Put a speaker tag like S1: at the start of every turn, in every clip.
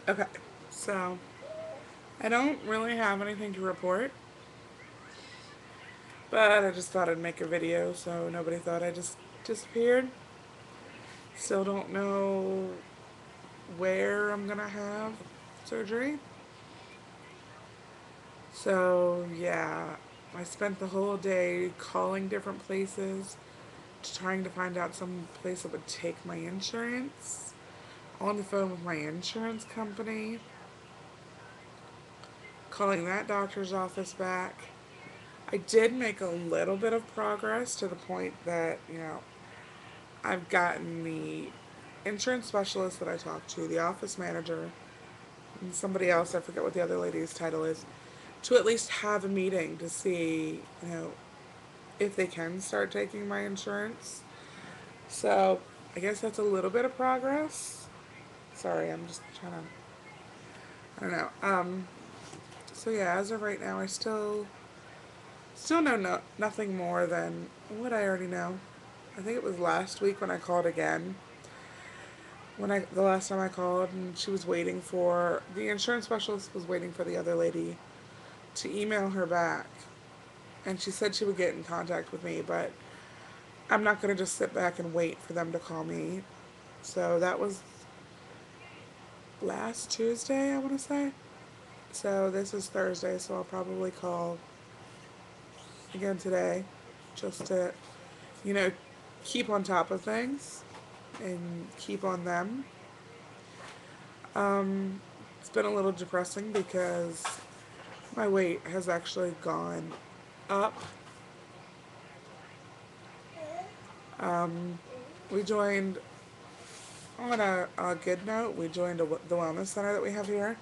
S1: Okay, so I don't really have anything to report, but I just thought I'd make a video so nobody thought I just disappeared. Still don't know where I'm gonna have surgery. So, yeah, I spent the whole day calling different places, trying to find out some place that would take my insurance, on the phone with my insurance company, calling that doctor's office back. I did make a little bit of progress to the point that, I've gotten the insurance specialist that I talked to, the office manager, and somebody else, I forget what the other lady's title is, to at least have a meeting to see, if they can start taking my insurance. So I guess that's a little bit of progress. Sorry, I'm just trying to, I don't know. So yeah, as of right now, I still know nothing more than what I already know. I think it was last week when I called again. The last time I called, and she was waiting for the insurance specialist was waiting for the other lady to email her back, and she said she would get in contact with me, but I'm not gonna just sit back and wait for them to call me. So that was last Tuesday, I want to say. So this is Thursday, so I'll probably call again today, just to, you know, keep on top of things and keep on them. It's been a little depressing because my weight has actually gone up. We joined, on a good note, we joined the wellness center that we have here,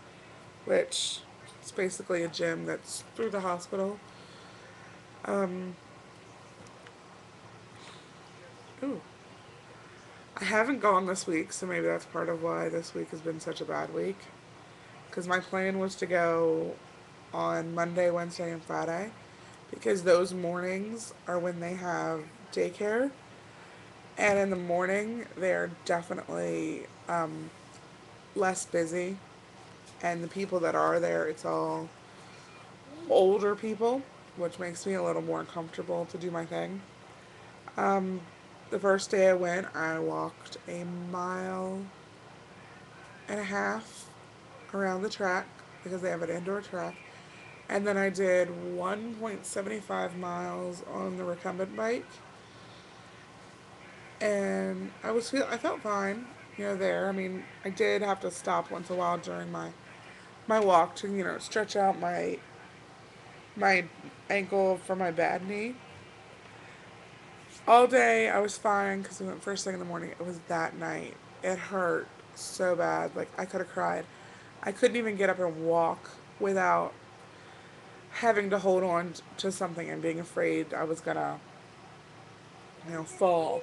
S1: which is basically a gym that's through the hospital. Um, ooh, I haven't gone this week, so maybe that's part of why this week has been such a bad week. Because my plan was to go on Monday, Wednesday, and Friday, because those mornings are when they have daycare. And in the morning, they're definitely less busy. And the people that are there, it's all older people, which makes me a little more comfortable to do my thing. The first day I went, I walked a mile and a half around the track because they have an indoor track. And then I did 1.75 miles on the recumbent bike. And I felt fine, there. I mean, I did have to stop once in a while during my walk to, stretch out my ankle for my bad knee. All day I was fine because we went first thing in the morning. It was that night. It hurt so bad. Like, I could have cried. I couldn't even get up and walk without having to hold on to something and being afraid I was gonna, fall.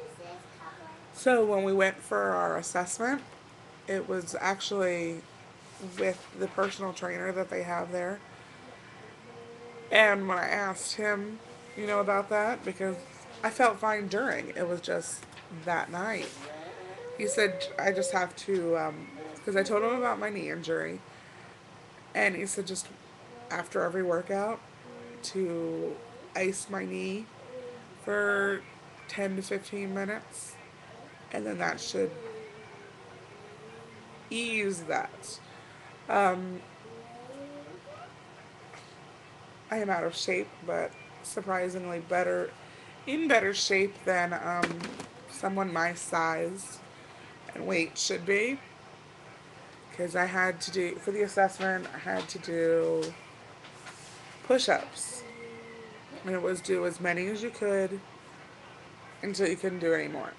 S1: So when we went for our assessment, it was actually with the personal trainer that they have there. And when I asked him, about that, because I felt fine during, it was just that night. He said, I just have to, because I told him about my knee injury, and he said, just after every workout, to ice my knee for 10 to 15 minutes, and then that should ease that. Um, I am out of shape, but surprisingly in better shape than someone my size and weight should be. Because I had to do, for the assessment, I had to do push ups. And it was do as many as you could until you couldn't do anymore.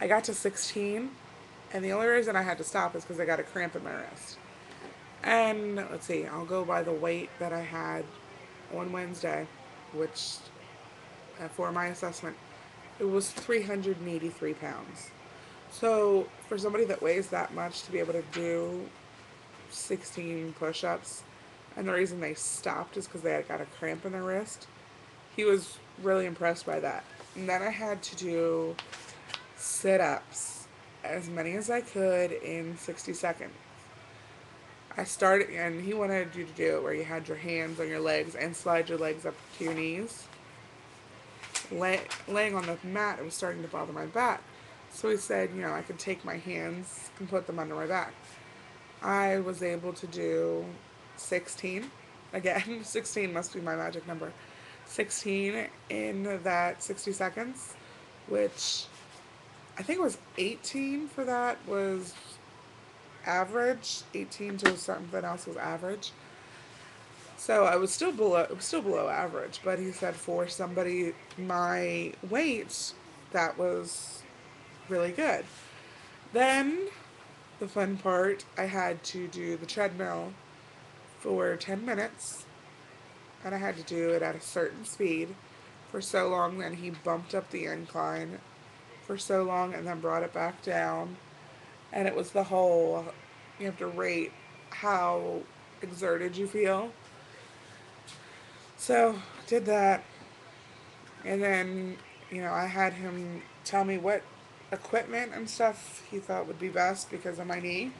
S1: I got to 16, and the only reason I had to stop is because I got a cramp in my wrist. And let's see, I'll go by the weight that I had on Wednesday, which for my assessment, it was 383 pounds. So for somebody that weighs that much to be able to do 16 push ups, and the reason they stopped is because they had got a cramp in their wrist, he was really impressed by that. And then I had to do sit ups as many as I could in 60 seconds. I started, and he wanted you to do it where you had your hands on your legs and slide your legs up to your knees. Laying on the mat, it was starting to bother my back. So he said, I could take my hands and put them under my back. I was able to do 16. Again, 16 must be my magic number. 16 in that 60 seconds, which I think it was 18 for that was average. 18 to something else was average. So I was still below. It was still below average, but he said for somebody my weight, that was really good. Then the fun part, I had to do the treadmill for 10 minutes, and I had to do it at a certain speed for so long. Then he bumped up the incline for so long and then brought it back down. And it was the whole, you have to rate how exerted you feel. So did that, and then I had him tell me what equipment and stuff he thought would be best because of my knee.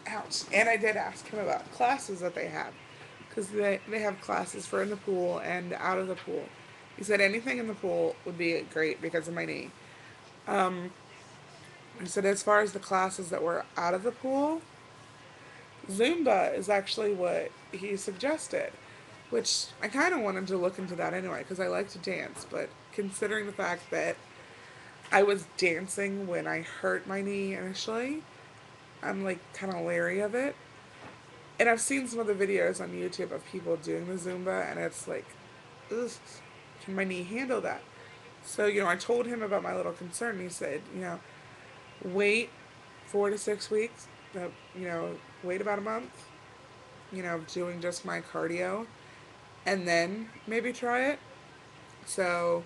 S1: Ouch! And I did ask him about classes that they have because they have classes for in the pool and out of the pool. He said anything in the pool would be great because of my knee. Um, he said as far as the classes that were out of the pool, Zumba is actually what he suggested, which I kind of wanted to look into that anyway because I like to dance. But considering the fact that I was dancing when I hurt my knee initially, I'm like kind of leery of it. And I've seen some of the videos on YouTube of people doing the Zumba, and it's like, ugh, can my knee handle that? So, I told him about my little concern. And he said, wait 4 to 6 weeks, wait about a month, doing just my cardio, and then maybe try it. So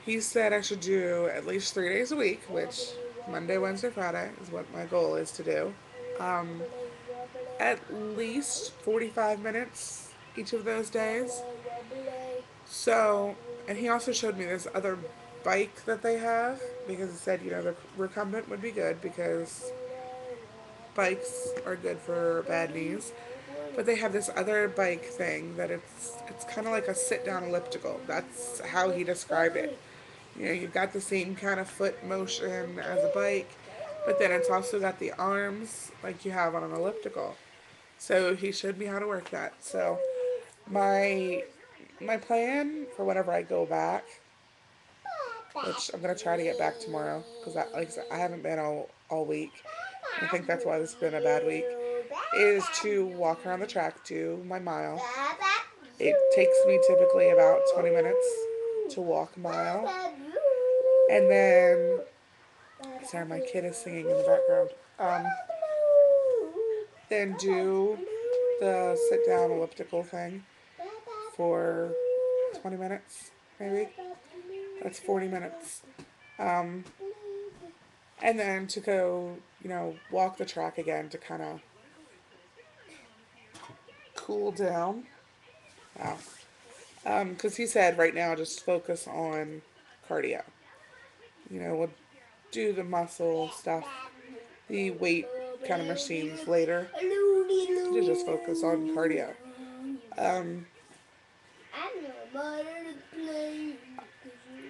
S1: he said I should do at least 3 days a week, which Monday, Wednesday, Friday is what my goal is to do. Um, at least 45 minutes each of those days. So, and he also showed me this other bike that they have because he said, the recumbent would be good because bikes are good for bad knees. But they have this other bike thing that it's kind of like a sit down elliptical. That's how he described it. You've got the same kind of foot motion as a bike, but then it's also got the arms like you have on an elliptical. So he showed me how to work that. So my my plan for whenever I go back, which I'm gonna try to get back tomorrow, because like I said, I haven't been all week. I think that's why this has been a bad week. Is to walk around the track, do my mile. It takes me typically about 20 minutes to walk a mile, and then sorry, my kid is singing in the background. Then do the sit down elliptical thing for 20 minutes, maybe. That's 40 minutes. Um, and then to go, walk the track again to kind of cool down. Wow. Because he said right now just focus on cardio. We'll do the muscle stuff, the weight kind of machines later. To just focus on cardio. Um,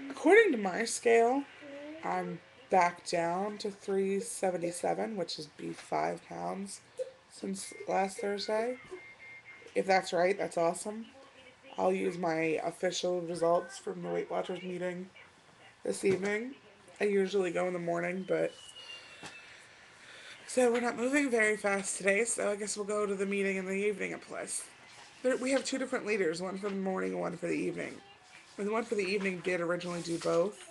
S1: According to my scale, I'm back down to 377, which is be 5 pounds since last Thursday. If that's right, that's awesome. I'll use my official results from the Weight Watchers meeting this evening. I usually go in the morning, but so we're not moving very fast today, so I guess we'll go to the meeting in the evening at Plus. We have two different leaders, one for the morning and one for the evening. And the one for the evening did originally do both,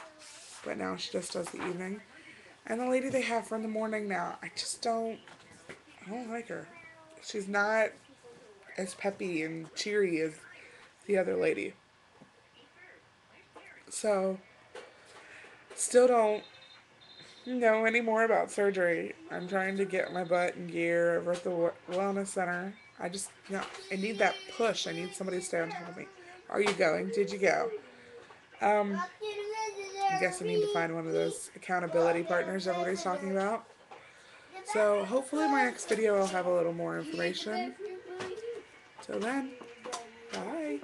S1: but now she just does the evening. And the lady they have from the morning now, I don't like her. She's not as peppy and cheery as the other lady. So, still don't know any more about surgery. I'm trying to get my butt in gear over at the wellness center. I just, I need that push. I need somebody to stay on top of me. Are you going? Did you go? I guess I need to find one of those accountability partners everybody's talking about. So hopefully my next video will have a little more information. Till then, bye.